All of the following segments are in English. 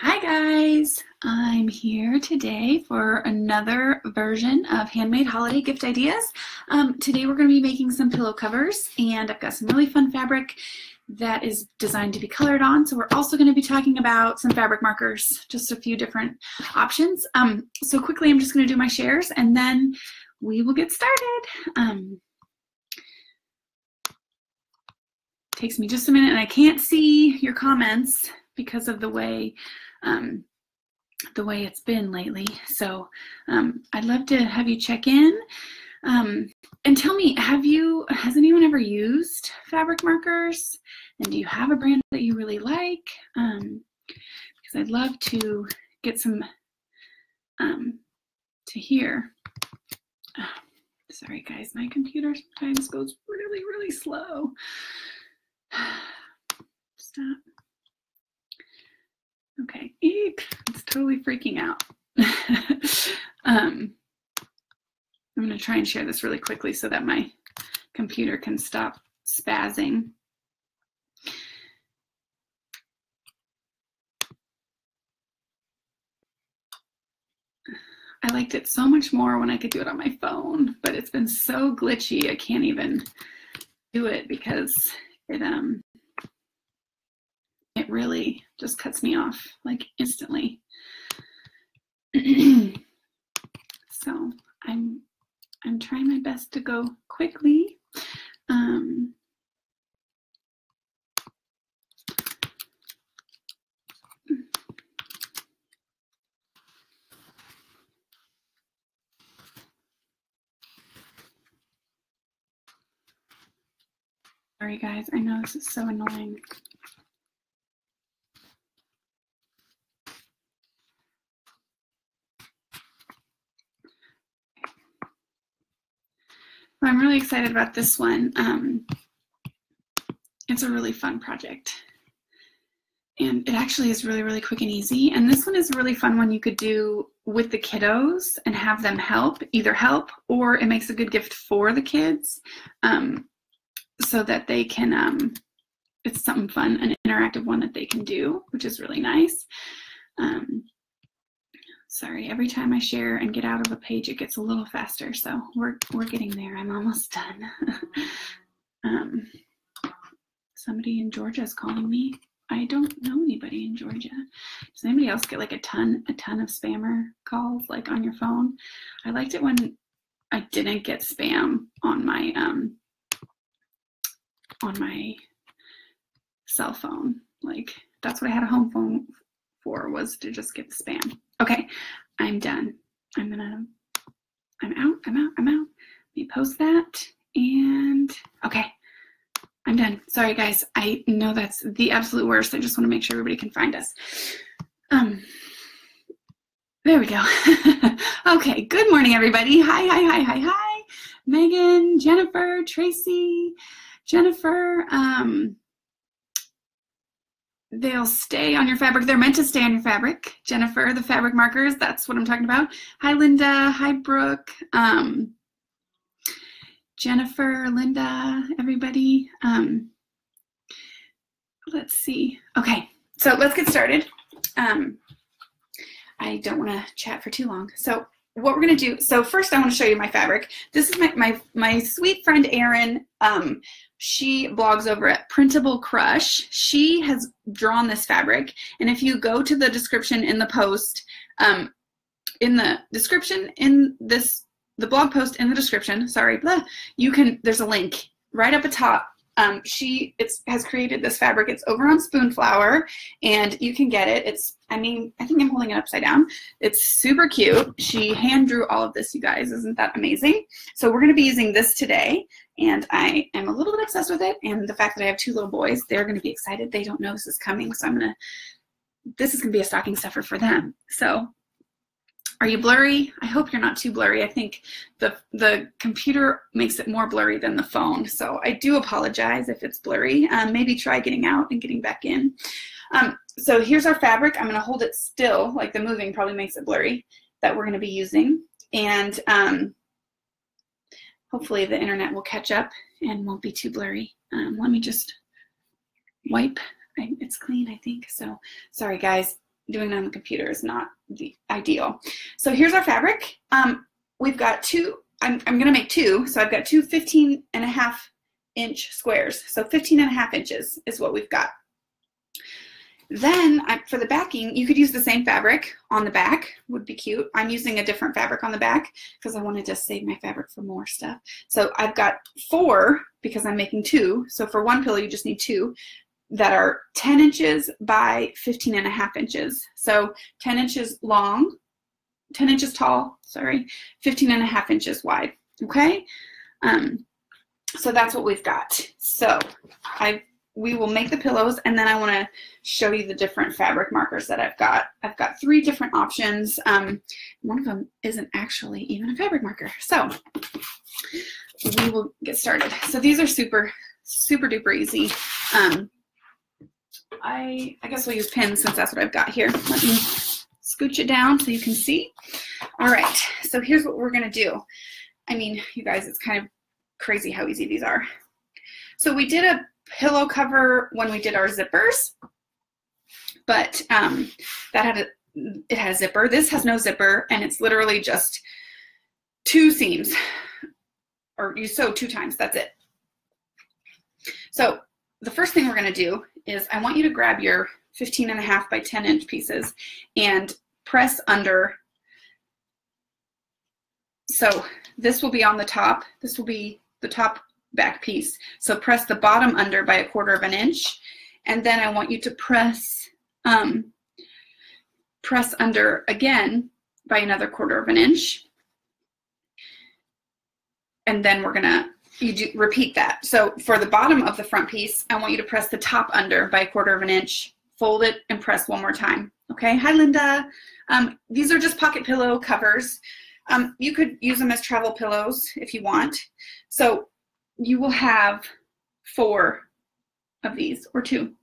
Hi guys, I'm here today for another version of Handmade Holiday Gift Ideas. Today we're going to be making some pillow covers, and I've got some really fun fabric that is designed to be colored on. So we're also going to be talking about some fabric markers, just a few different options. So quickly I'm just going to do my shares and then we will get started. Takes me just a minute and I can't see your comments because of the way it's been lately. So I'd love to have you check in and tell me, has anyone ever used fabric markers? And do you have a brand that you really like? Because I'd love to get some to hear. Sorry guys, my computer sometimes goes really, really slow. Stop. Okay, eek, it's totally freaking out. I'm going to try and share this really quickly so that my computer can stop spazzing. I liked it so much more when I could do it on my phone, but it's been so glitchy I can't even do it because it really just cuts me off like instantly. So I'm trying my best to go quickly. Sorry guys, I know this is so annoying. Well, I'm really excited about this one. It's a really fun project. And it actually is really, really quick and easy. And this one is a really fun one you could do with the kiddos and have them either help, or it makes a good gift for the kids so that they can, it's something fun, an interactive one that they can do, which is really nice. Sorry, every time I share and get out of a page, it gets a little faster. So we're getting there. I'm almost done. Somebody in Georgia is calling me. I don't know anybody in Georgia. Does anybody else get like a ton of spammer calls like on your phone? I liked it when I didn't get spam on my cell phone. Like that's what I had a home phone for, was to just get the spam. Okay, I'm done. I'm out. Let me post that, and okay, I'm done. Sorry guys, I know that's the absolute worst. I just want to make sure everybody can find us. There we go. Okay, good morning everybody. Hi. Megan, Jennifer, Tracy, Jennifer. They'll stay on your fabric. They're meant to stay on your fabric. Jennifer, the fabric markers, that's what I'm talking about. Hi, Linda. Hi, Brooke. Jennifer, Linda, everybody. Let's see. Okay, so let's get started. I don't want to chat for too long. So what we're going to do, so first I want to show you my fabric. This is my sweet friend Erin. She blogs over at Printable Crush. She has drawn this fabric, and if you go to the description in the post, the blog post in the description, sorry, there's a link right up at top. She has created this fabric. It's over on Spoonflower, and you can get it. I think I'm holding it upside down. It's super cute. She hand drew all of this, you guys. Isn't that amazing? So we're going to be using this today, and I am a little bit obsessed with it. And the fact that I have two little boys, they're going to be excited. They don't know this is coming, so this is going to be a stocking stuffer for them. So are you blurry? I hope you're not too blurry. I think the computer makes it more blurry than the phone, so I do apologize if it's blurry. Maybe try getting out and getting back in. So here's our fabric. I'm going to hold it still, like the moving probably makes it blurry, that we're going to be using. And hopefully the internet will catch up and won't be too blurry. Let me just wipe. It's clean, I think. So sorry, guys. doing it on the computer is not the ideal. So here's our fabric. We've got two, I'm gonna make two, so I've got two 15.5-inch squares. So 15.5 inches is what we've got. Then for the backing, you could use the same fabric on the back, would be cute. I'm using a different fabric on the back because I wanted to save my fabric for more stuff. So I've got 4 because I'm making 2. So for one pillow, you just need 2 that are 10 inches by 15.5 inches. So 10 inches long, 10 inches tall, sorry, 15.5 inches wide, okay? So that's what we've got. So we will make the pillows, and then I want to show you the different fabric markers that I've got. I've got 3 different options. One of them isn't actually even a fabric marker. So we will get started. So these are super, super duper easy. I guess we'll use pins since that's what I've got here. Let me scooch it down so you can see. All right, so here's what we're gonna do. I mean, you guys, it's kind of crazy how easy these are. So we did a pillow cover when we did our zippers, but it had a zipper. This has no zipper, and it's literally just 2 seams, or you sew 2 times, that's it. So the first thing we're gonna do is I want you to grab your 15.5 by 10 inch pieces and press under. So this will be on the top. This will be the top back piece. So press the bottom under by 1/4 inch, and then I want you to press under again by another 1/4 inch, and then we're gonna repeat that. So for the bottom of the front piece, I want you to press the top under by 1/4 inch, fold it, and press one more time. Okay. Hi, Linda. These are just pocket pillow covers. You could use them as travel pillows if you want. So you will have 4 of these, or 2.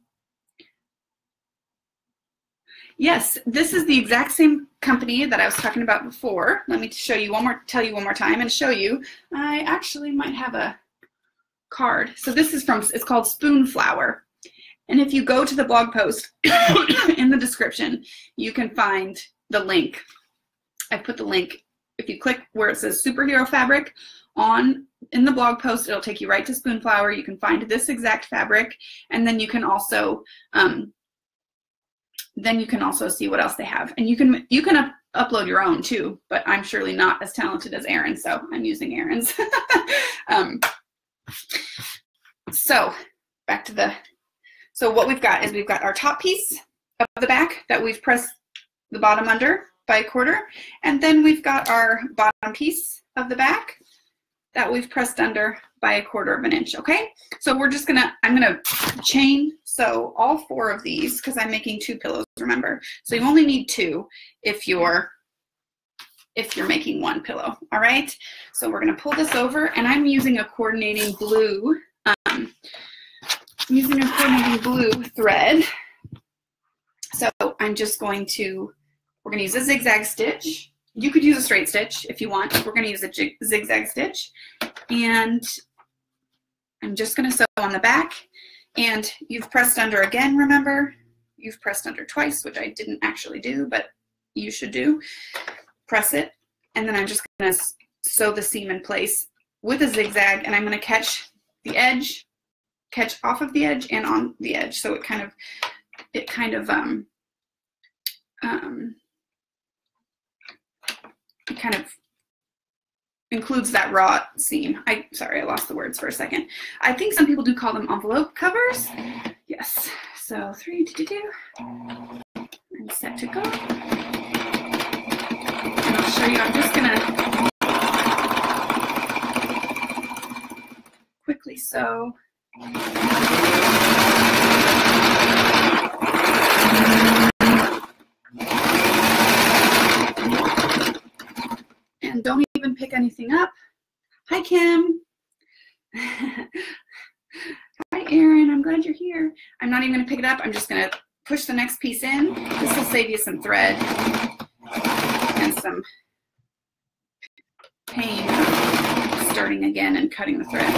Yes, this is the exact same company that I was talking about before. Let me tell you one more time and show you. I actually might have a card. So this is it's called Spoonflower. And if you go to the blog post in the description, you can find the link. I put the link. If you click where it says superhero fabric in the blog post, it'll take you right to Spoonflower. You can find this exact fabric, and then you can also see what else they have. And you can upload your own too, but I'm surely not as talented as Erin, so I'm using Erin's. So what we've got is we've got our top piece of the back that we've pressed the bottom under by 1/4, and then we've got our bottom piece of the back that we've pressed under by 1/4 inch, okay? So I'm gonna chain sew all 4 of these because I'm making 2 pillows, remember? So you only need 2 if you're making 1 pillow, all right? So we're gonna pull this over, and I'm using a coordinating blue, thread. So we're gonna use a zigzag stitch. You could use a straight stitch if you want. We're gonna use a zigzag stitch. And I'm just gonna sew on the back. And you've pressed under again, remember? You've pressed under twice, which I didn't actually do, but you should do. Press it, and then I'm just gonna sew the seam in place with a zigzag, and I'm gonna catch the edge, catch off of the edge and on the edge. So it kind of includes that raw seam. Sorry, I lost the words for a second. I think some people do call them envelope covers. Yes. So 3, 2, 2, and set to go. And I'll show you. I'm just gonna quickly sew. And don't even pick anything up. Hi, Kim. Hi, Erin. I'm glad you're here. I'm not even going to pick it up. I'm just going to push the next piece in. This will save you some thread and some pain starting again and cutting the thread.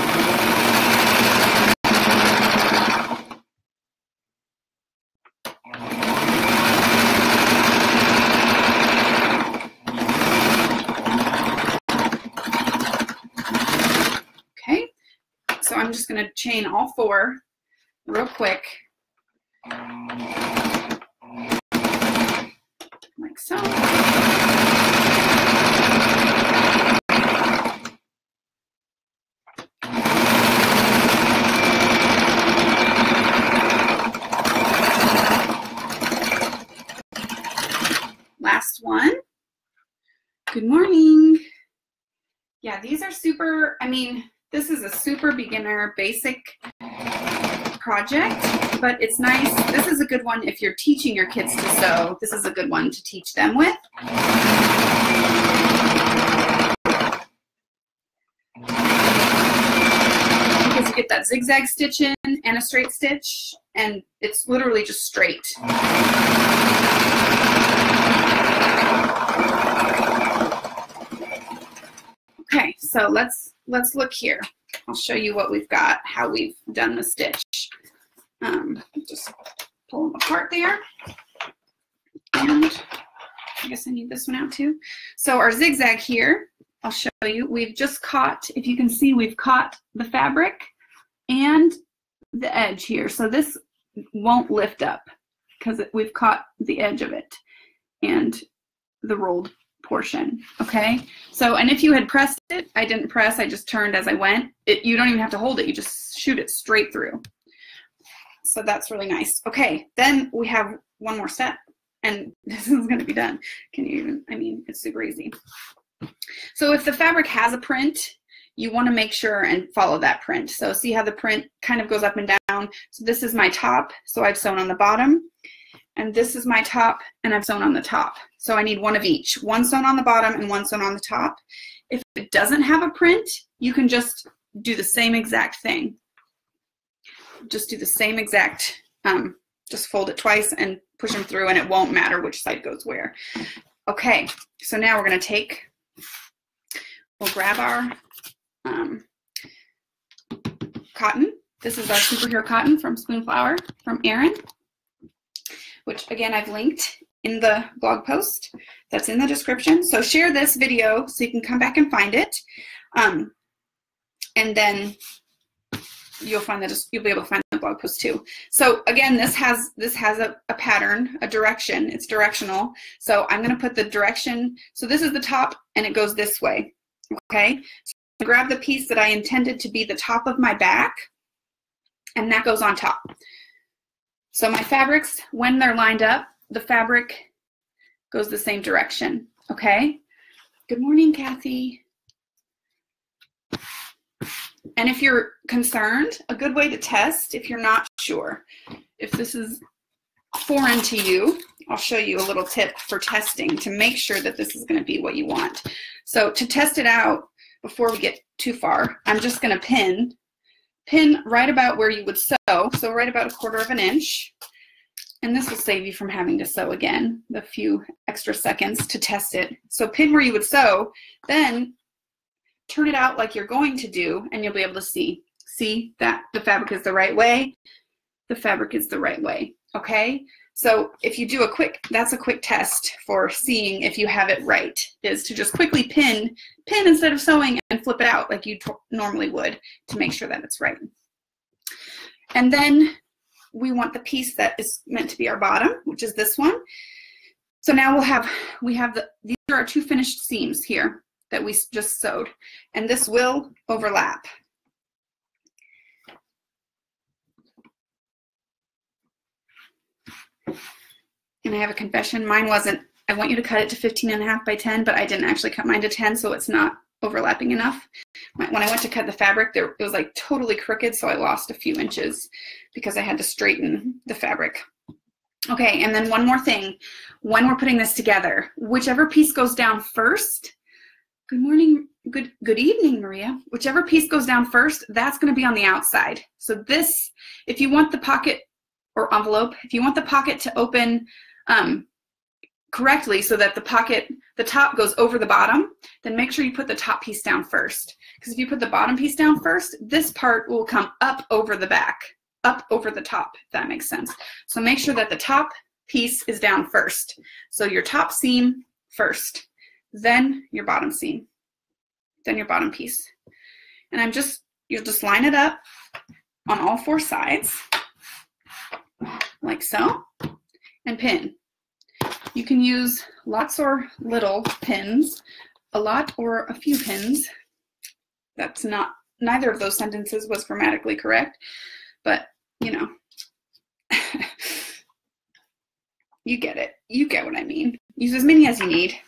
I'm just going to chain all 4 real quick, like so. Last one. Good morning. Yeah, these are super, I mean, this is a super beginner basic project, but it's nice. This is a good one if you're teaching your kids to sew. This is a good one to teach them with. Because you get that zigzag stitch in and a straight stitch, and it's literally just straight. Okay, so let's look here. I'll show you what we've got, how we've done the stitch. Just pull them apart there. And I guess I need this one out too. So our zigzag here, I'll show you. We've just caught, if you can see, we've caught the fabric and the edge here. So this won't lift up because we've caught the edge of it and the rolled portion. Okay, so, and if you had pressed it, I didn't press, I just turned as I went. You don't even have to hold it, you just shoot it straight through. So that's really nice. Okay, then we have one more step and this is going to be done. Can you even, I mean, it's super easy. So if the fabric has a print, you want to make sure and follow that print. So see how the print kind of goes up and down. So this is my top, so I've sewn on the bottom. And this is my top, and I've sewn on the top. So I need one of each, one sewn on the bottom and one sewn on the top. If it doesn't have a print, you can just do the same exact thing. Just do the same exact, just fold it twice and push them through, and it won't matter which side goes where. Okay, so now we're gonna we'll grab our cotton. This is our Superhero cotton from Spoonflower, from Erin, which again, I've linked in the blog post that's in the description. So share this video so you can come back and find it. And then you'll be able to find the blog post too. So again, this has a pattern, a direction. It's directional. So I'm going to put the direction. So this is the top and it goes this way. Okay. So I grab the piece that I intended to be the top of my back, and that goes on top. So my fabrics, when they're lined up, the fabric goes the same direction. Okay. Good morning, Kathy. And if you're concerned, a good way to test, if you're not sure, if this is foreign to you, I'll show you a little tip for testing to make sure that this is going to be what you want. So to test it out, before we get too far, I'm just going to pin right about where you would sew, so right about 1/4 inch. And this will save you from having to sew again, the few extra seconds to test it. So pin where you would sew, then turn it out like you're going to do, and you'll be able to see that the fabric is the right way. The fabric is the right way, okay? So if you do that's a quick test for seeing if you have it right, is to just quickly pin instead of sewing and flip it out like you normally would to make sure that it's right. And then we want the piece that is meant to be our bottom, which is this one. So now these are our 2 finished seams here that we just sewed, and this will overlap. And I have a confession, mine wasn't, I want you to cut it to 15.5 by 10, but I didn't actually cut mine to 10, so it's not overlapping enough. When I went to cut the fabric, it was like totally crooked, so I lost a few inches because I had to straighten the fabric. Okay, and then one more thing. When we're putting this together, whichever piece goes down first, good morning, good evening, Maria. Whichever piece goes down first, that's going to be on the outside. So this, if you want the pocket or envelope, if you want the pocket to open correctly so that the top goes over the bottom, then make sure you put the top piece down first. Because if you put the bottom piece down first, this part will come up over the back, up over the top, if that makes sense. So make sure that the top piece is down first. So your top seam first, then your bottom seam, then your bottom piece. And I'm just you'll just line it up on all 4 sides, like so, and pin. You can use lots or little pins, a lot or a few pins. That's not, neither of those sentences was grammatically correct, but you know, you get it. You get what I mean. Use as many as you need.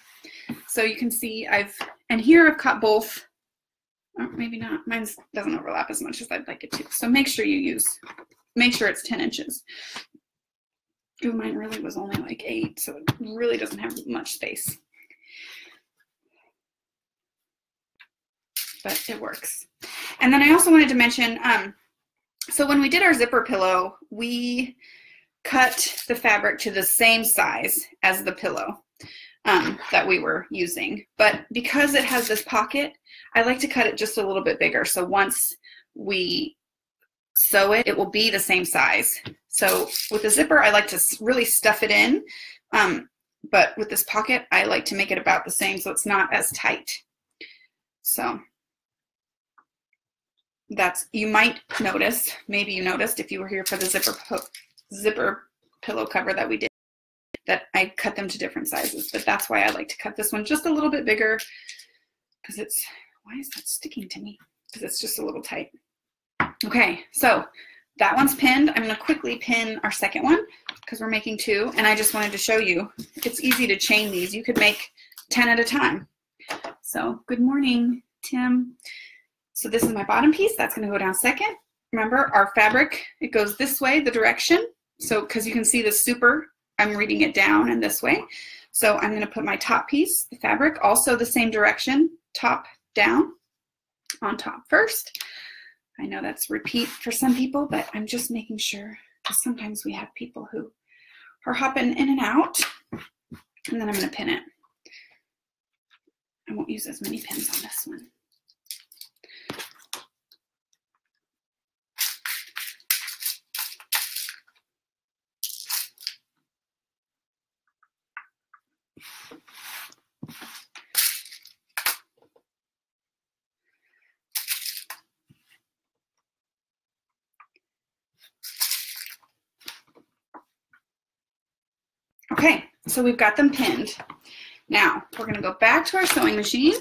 So you can see and here I've cut both, or maybe not, mine doesn't overlap as much as I'd like it to. So make sure make sure it's 10 inches. Ooh, mine really was only like 8, so it really doesn't have much space. But it works. And then I also wanted to mention, so when we did our zipper pillow, we cut the fabric to the same size as the pillow that we were using. But because it has this pocket, I like to cut it just a little bit bigger. So once we sew it, it will be the same size. So with the zipper, I like to really stuff it in. But with this pocket, I like to make it about the same so it's not as tight. So you might notice, maybe you noticed if you were here for the zipper pillow cover that we did, that I cut them to different sizes. But that's why I like to cut this one just a little bit bigger, because why is that sticking to me? Because it's just a little tight. Okay, so that one's pinned. I'm going to quickly pin our second one because we're making 2, and I just wanted to show you it's easy to chain these. You could make 10 at a time. So good morning, Tim. So this is my bottom piece. That's going to go down second. Remember, our fabric, it goes this way, the direction. So because you can see the super, I'm reading it down and this way. So I'm going to put my top piece, the fabric, also the same direction, top down, on top first. I know that's repeat for some people, but I'm just making sure, because sometimes we have people who are hopping in and out. And then I'm going to pin it. I won't use as many pins on this one. Okay, so we've got them pinned. Now, we're going to go back to our sewing machine.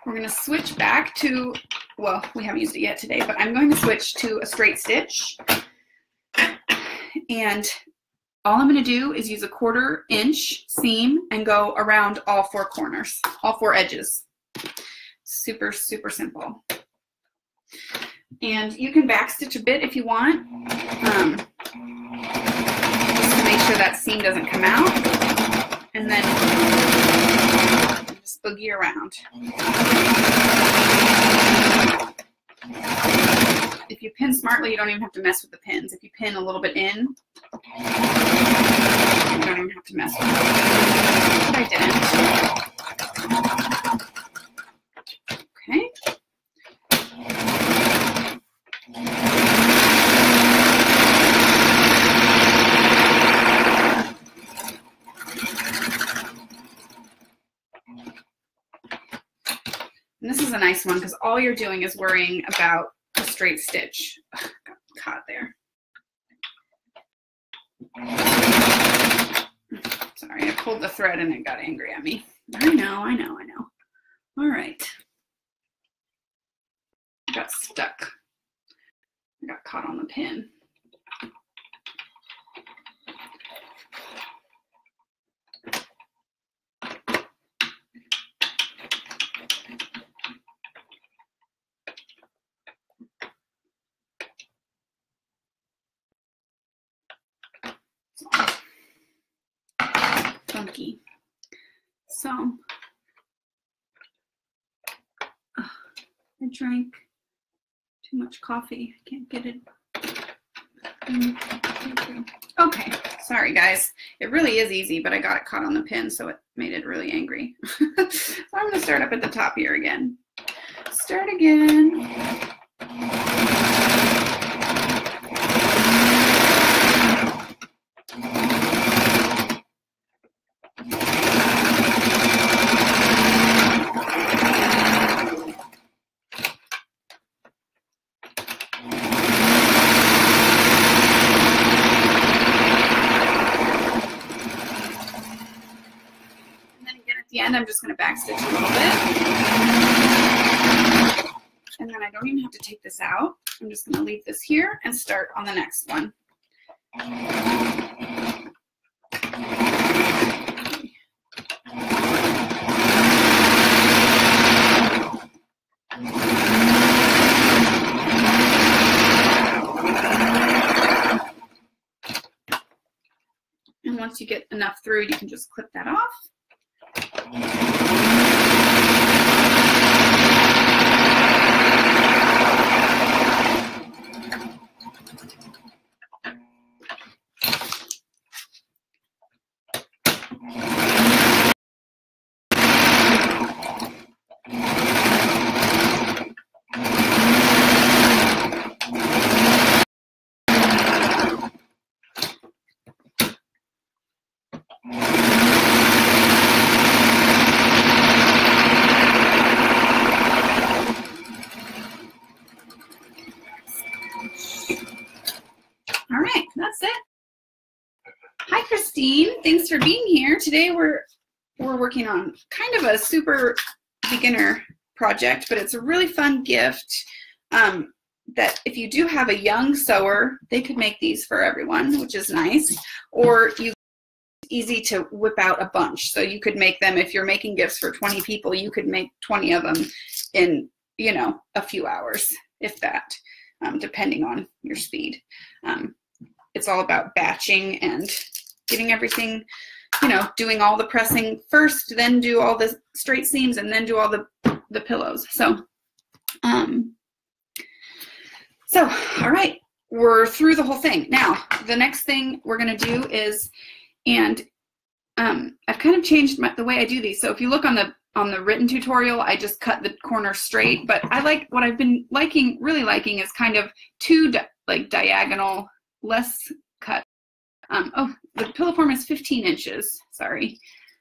We're going to switch back to, well, we haven't used it yet today, but I'm going to switch to a straight stitch. And all I'm going to do is use a 1/4 inch seam and go around all 4 corners, all 4 edges. Super, super simple. And you can backstitch a bit if you want, just to make sure that seam doesn't come out. And then just boogie around. If you pin smartly, you don't even have to mess with the pins. If you pin a little bit in, you don't even have to mess with it. But I didn't. Okay. And this is a nice one because all you're doing is worrying about a straight stitch. Ugh, got caught there. Sorry, I pulled the thread and it got angry at me. I know. All right. I got stuck. I got caught on the pin. Funky. So I drank too much coffee. I can't get it. Okay, sorry guys. It really is easy, but I got it caught on the pin, so it made it really angry. So I'm going to start up at the top here again. Start again. end, I'm just going to backstitch a little bit. And then I don't even have to take this out. I'm just going to leave this here and start on the next one. And once you get enough through, you can just clip that off. All right, that's it. Hi, Christine. Thanks for being here. Today we're working on kind of a super beginner project, but it's a really fun gift that if you do have a young sewer, they could make these for everyone, which is nice. Or easy to whip out a bunch. So you could make them, if you're making gifts for 20 people, you could make 20 of them in, you know, a few hours, if that, depending on your speed. It's all about batching and getting everything, you know, doing all the pressing first, then do all the straight seams, and then do all the pillows. So, all right, we're through the whole thing. Now, the next thing we're going to do is, and I've kind of changed the way I do these. So if you look on the written tutorial, I just cut the corner straight, but I like, what I've been really liking is kind of two diagonal, less cut. Oh, the pillow form is 15 inches, sorry.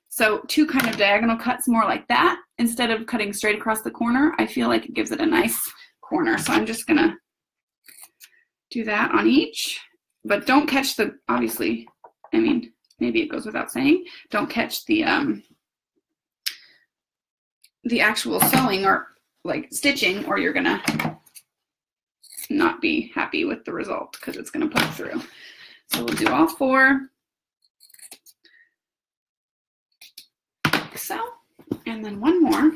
So two kind of diagonal cuts more like that, instead of cutting straight across the corner. I feel like it gives it a nice corner. So I'm just gonna do that on each, but don't catch the, obviously, I mean, maybe it goes without saying, don't catch the actual sewing or like stitching, or you're gonna not be happy with the result because it's gonna poke through. So we'll do all four, like so, and then one more.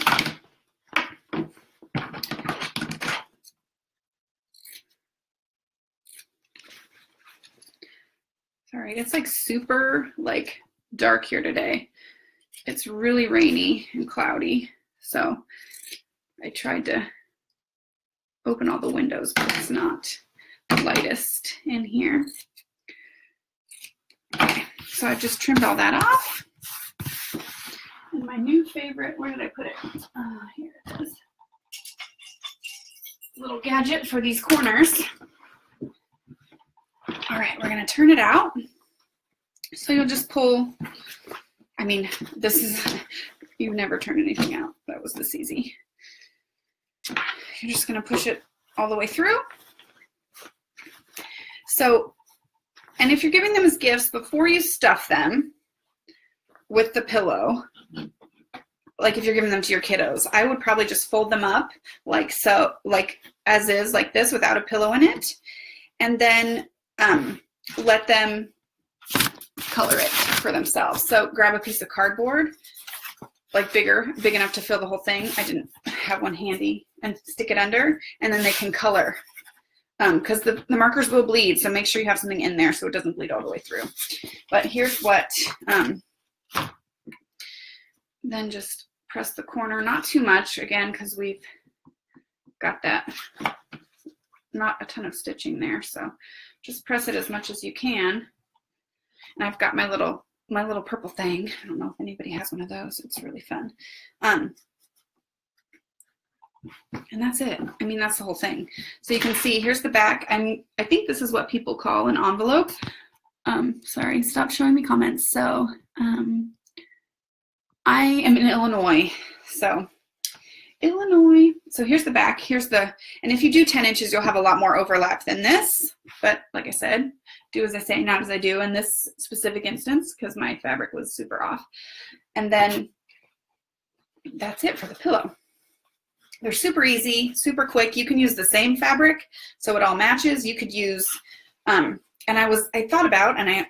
Sorry, it's like super like dark here today. It's really rainy and cloudy, so I tried to open all the windows, but it's not the lightest in here. Okay, so I've just trimmed all that off. And my new favorite, where did I put it? Here it is. Little gadget for these corners. All right, we're gonna turn it out. So you'll just pull, I mean, this is, you've never turned anything out. That was this easy. You're just gonna push it all the way through. So, and if you're giving them as gifts, before you stuff them with the pillow, like if you're giving them to your kiddos, I would probably just fold them up like so, like as is, like this, without a pillow in it, and then let them color it for themselves. So grab a piece of cardboard, like big enough to fill the whole thing. I didn't have one handy, and stick it under, and then they can color. Because the markers will bleed, so make sure you have something in there so it doesn't bleed all the way through. But here's what, then just press the corner, not too much, again, because we've got that, not a ton of stitching there, so just press it as much as you can. And I've got my little purple thing. I don't know if anybody has one of those. It's really fun. And that's it. I mean, that's the whole thing. So you can see, here's the back. I think this is what people call an envelope. Sorry, stop showing me comments. So I am in Illinois. So Illinois. So here's the back. Here's the, and if you do 10 inches, you'll have a lot more overlap than this. But like I said, do as I say, not as I do in this specific instance, because my fabric was super off. And then that's it for the pillow. They're super easy, super quick. You can use the same fabric so it all matches. You could use, and I thought about, and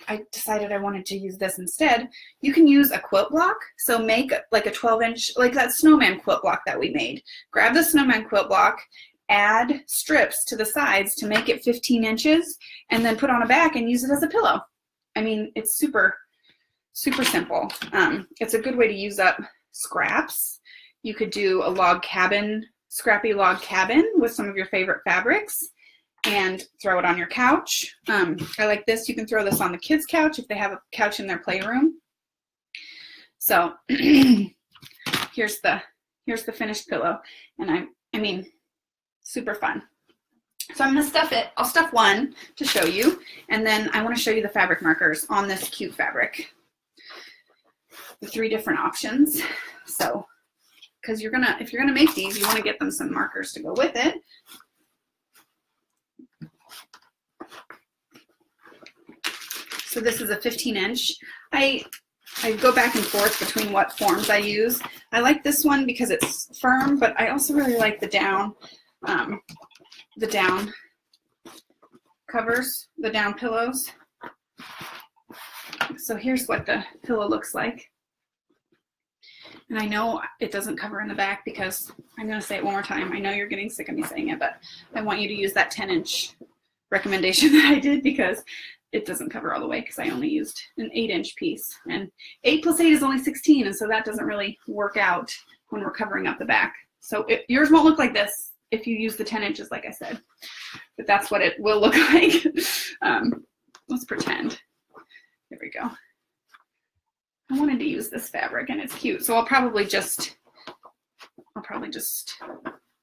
I decided I wanted to use this instead. You can use a quilt block. So make like a 12-inch, like that snowman quilt block that we made. Grab the snowman quilt block, add strips to the sides to make it 15 inches, and then put on a back and use it as a pillow. I mean, it's super, super simple. It's a good way to use up scraps. You could do a log cabin, scrappy log cabin with some of your favorite fabrics and throw it on your couch. I like this. You can throw this on the kids' couch if they have a couch in their playroom. So here's the finished pillow, and I mean, super fun. So I'm gonna stuff it. I'll stuff one to show you, and then I want to show you the fabric markers on this cute fabric. The 3 different options. So, because if you're gonna make these, you want to get them some markers to go with it. So this is a 15-inch. I go back and forth between what forms I use. I like this one because it's firm, but I also really like the down covers, the down pillows. So here's what the pillow looks like. And I know it doesn't cover in the back because I'm going to say it one more time. I know you're getting sick of me saying it, but I want you to use that 10-inch recommendation that I did because it doesn't cover all the way because I only used an 8-inch piece. And 8 plus 8 is only 16, and so that doesn't really work out when we're covering up the back. So yours won't look like this if you use the 10 inches, like I said. But that's what it will look like. Let's pretend. There we go. I wanted to use this fabric, and it's cute. So I'll probably just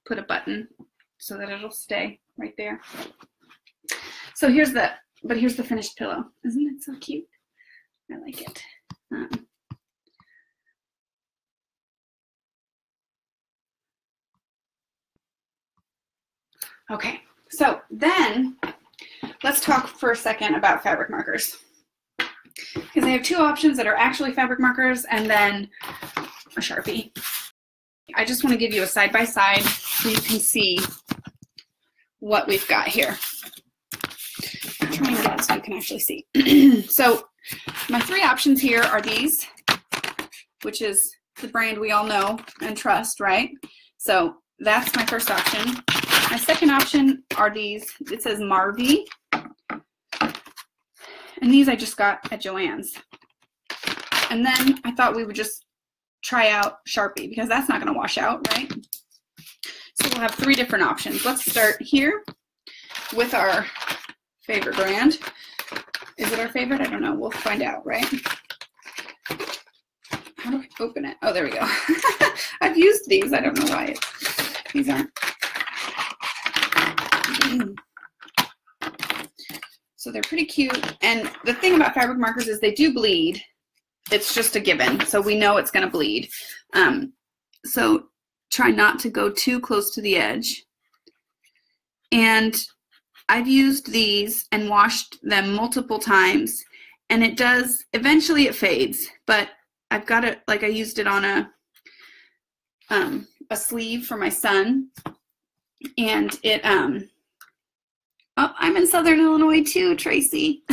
put a button so that it'll stay right there. So here's the finished pillow. Isn't it so cute? I like it. Okay, so then let's talk for a second about fabric markers. Because I have 2 options that are actually fabric markers and then a Sharpie. I just want to give you a side-by-side so you can see what we've got here. I'm trying to get it so you can actually see. So my 3 options here are these, which is the brand we all know and trust, right? So that's my first option. My second option are these. It says Marvy. And these I just got at Joann's. And then I thought we would just try out Sharpie because that's not going to wash out, right? So we'll have 3 different options. Let's start here with our favorite brand. Is it our favorite? I don't know. We'll find out, right? How do I open it? Oh, there we go. I've used these. I don't know why these aren't. So they're pretty cute. And the thing about fabric markers is they do bleed. It's just a given. So we know it's going to bleed. So try not to go too close to the edge. And I've used these and washed them multiple times. And it does, eventually it fades. But I've got it, like I used it on a sleeve for my son. And it, oh, I'm in Southern Illinois too, Tracy.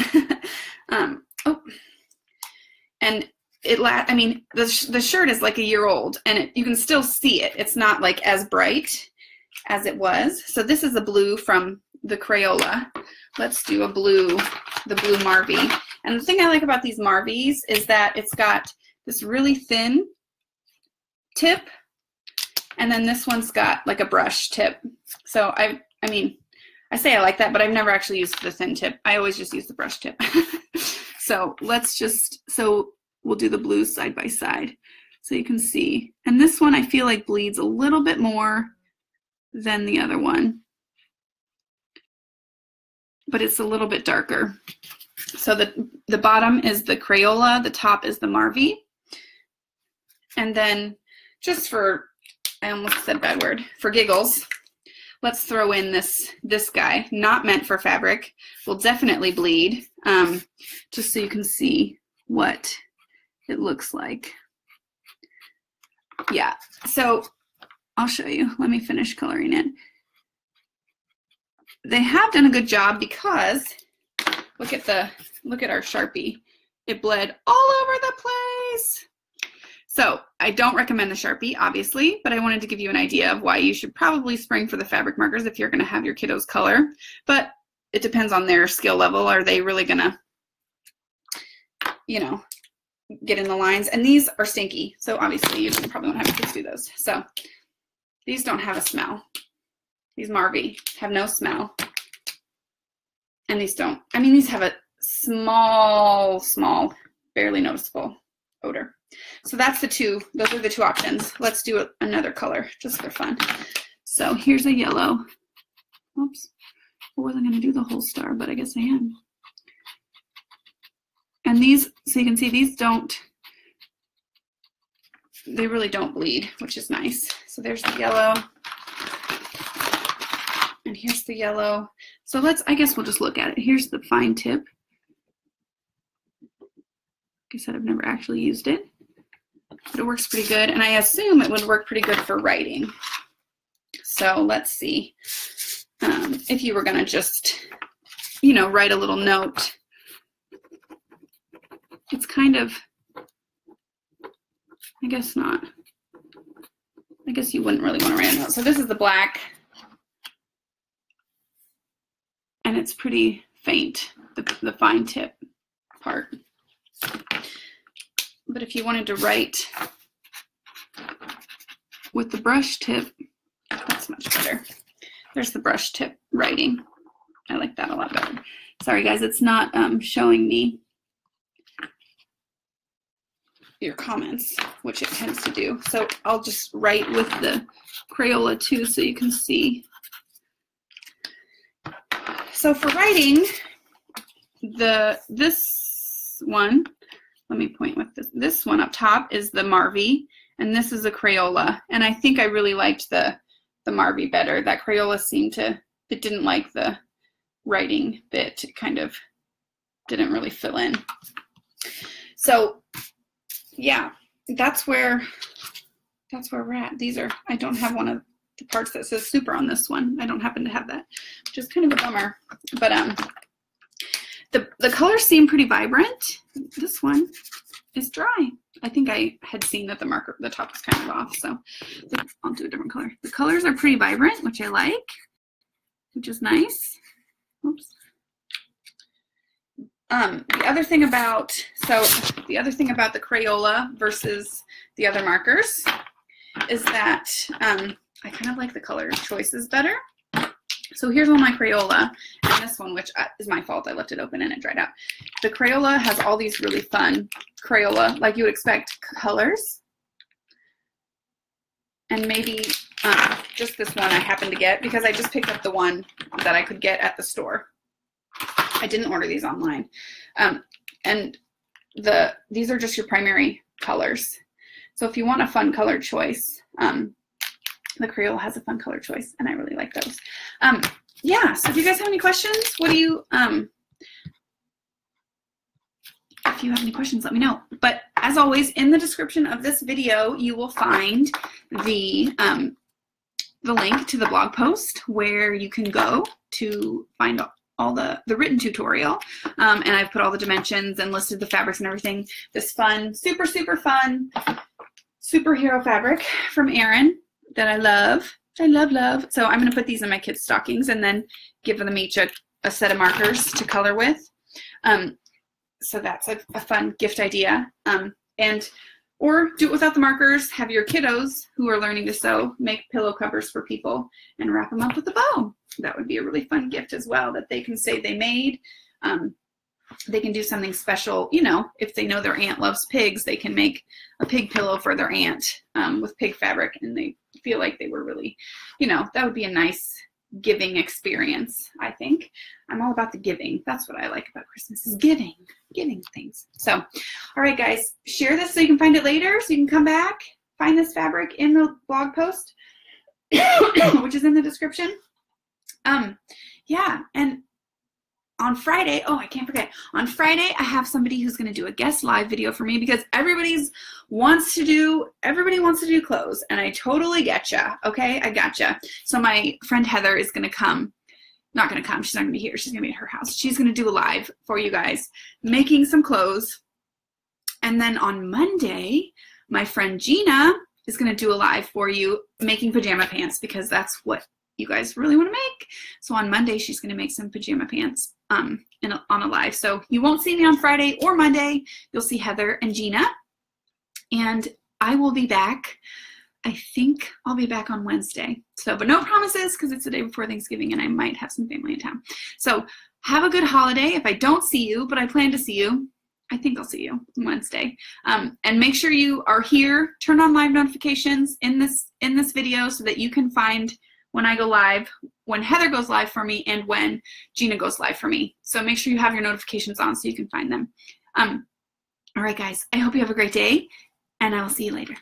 And I mean, the shirt is like a year old, and you can still see it. It's not like as bright as it was. So this is a blue from the Crayola. Let's do the blue Marvy. And the thing I like about these Marvies is that it's got this really thin tip, and then this one's got like a brush tip. So I mean, I say I like that, but I've never actually used the thin tip. I always just use the brush tip. So we'll do the blues side by side so you can see. And this one I feel like bleeds a little bit more than the other one, but it's a little bit darker. So the bottom is the Crayola, the top is the Marvy. And then just for, I almost said a bad word, for giggles, let's throw in this guy, not meant for fabric, will definitely bleed, just so you can see what it looks like. Yeah, so I'll show you. Let me finish coloring it. They have done a good job because look at our Sharpie. It bled all over the place. So I don't recommend the Sharpie, obviously, but I wanted to give you an idea of why you should probably spring for the fabric markers if you're going to have your kiddos color. But it depends on their skill level. Are they really going to, you know, get in the lines? And these are stinky, so obviously you probably won't have your kids do those. So these don't have a smell. These Marvy have no smell. And these don't. I mean, these have a small, barely noticeable odor. So that's the two. Those are the two options. Let's do another color just for fun. So here's a yellow. Oops. I wasn't going to do the whole star, but I guess I am. And these, so you can see these don't, they really don't bleed, which is nice. So there's the yellow. And here's the yellow. So I guess we'll just look at it. Here's the fine tip. Like I said, I've never actually used it, but it works pretty good. And I assume it would work pretty good for writing. So let's see. If you were going to just, you know, write a little note, it's kind of, I guess not. I guess you wouldn't really want to write a note. So this is the black. And it's pretty faint, the fine tip part. But if you wanted to write with the brush tip, that's much better. There's the brush tip writing. I like that a lot better. Sorry guys, it's not showing me your comments, which it tends to do. So I'll just write with the Crayola too so you can see. So for writing, this one, let me point with this one up top is the Marvy, and this is a Crayola. And I think I really liked the Marvy better. That Crayola it didn't like the writing bit. It kind of didn't really fill in. So yeah, that's where we're at. I don't have one of the parts that says super on this one. I don't happen to have that, which is kind of a bummer. But the colors seem pretty vibrant. This one is dry. I think I had seen that the top was kind of off, so I'll do a different color. The colors are pretty vibrant, which I like, which is nice. Oops. The other thing about the Crayola versus the other markers is that I kind of like the color choices better. So here's one of my Crayola, and this one, which is my fault. I left it open and it dried out. The Crayola has all these really fun Crayola, like you would expect, colors. And maybe just this one I happened to get because I just picked up the one that I could get at the store. I didn't order these online. And these are just your primary colors. So if you want a fun color choice, the Crayola has a fun color choice, and I really like those. Yeah, so if you guys have any questions, if you have any questions, let me know. But as always, in the description of this video, you will find the link to the blog post where you can go to find all the written tutorial. And I've put all the dimensions and listed the fabrics and everything. This fun, super, super fun superhero fabric from Erin that I love. I love. So I'm going to put these in my kids' stockings and then give them each a set of markers to color with. So that's a fun gift idea. Or do it without the markers. Have your kiddos who are learning to sew make pillow covers for people and wrap them up with a bow. That would be a really fun gift as well that they can say they made. They can do something special. You know, if they know their aunt loves pigs, they can make a pig pillow for their aunt with pig fabric, and they feel like they were really, you know, that would be a nice giving experience, I think. I'm all about the giving. That's what I like about Christmas, is giving things. So, all right, guys, share this so you can find it later, so you can come back, find this fabric in the blog post, which is in the description. Yeah, and on Friday, oh, I can't forget. On Friday, I have somebody who's going to do a guest live video for me because everybody wants to do clothes, and I totally get ya. Okay, I gotcha. So my friend Heather is going to come. Not going to come. She's not going to be here. She's going to be at her house. She's going to do a live for you guys, making some clothes. And then on Monday, my friend Gina is going to do a live for you, making pajama pants, because that's what you guys really want to make. So on Monday, she's going to make some pajama pants on a live. So you won't see me on Friday or Monday. You'll see Heather and Gina. And I will be back. I think I'll be back on Wednesday. So, but no promises because it's the day before Thanksgiving and I might have some family in town. So have a good holiday. If I don't see you, but I plan to see you, I think I'll see you on Wednesday. And make sure you are here. Turn on live notifications in this video so that you can find when I go live, when Heather goes live for me, and when Gina goes live for me. So make sure you have your notifications on so you can find them. All right, guys, I hope you have a great day, and I will see you later.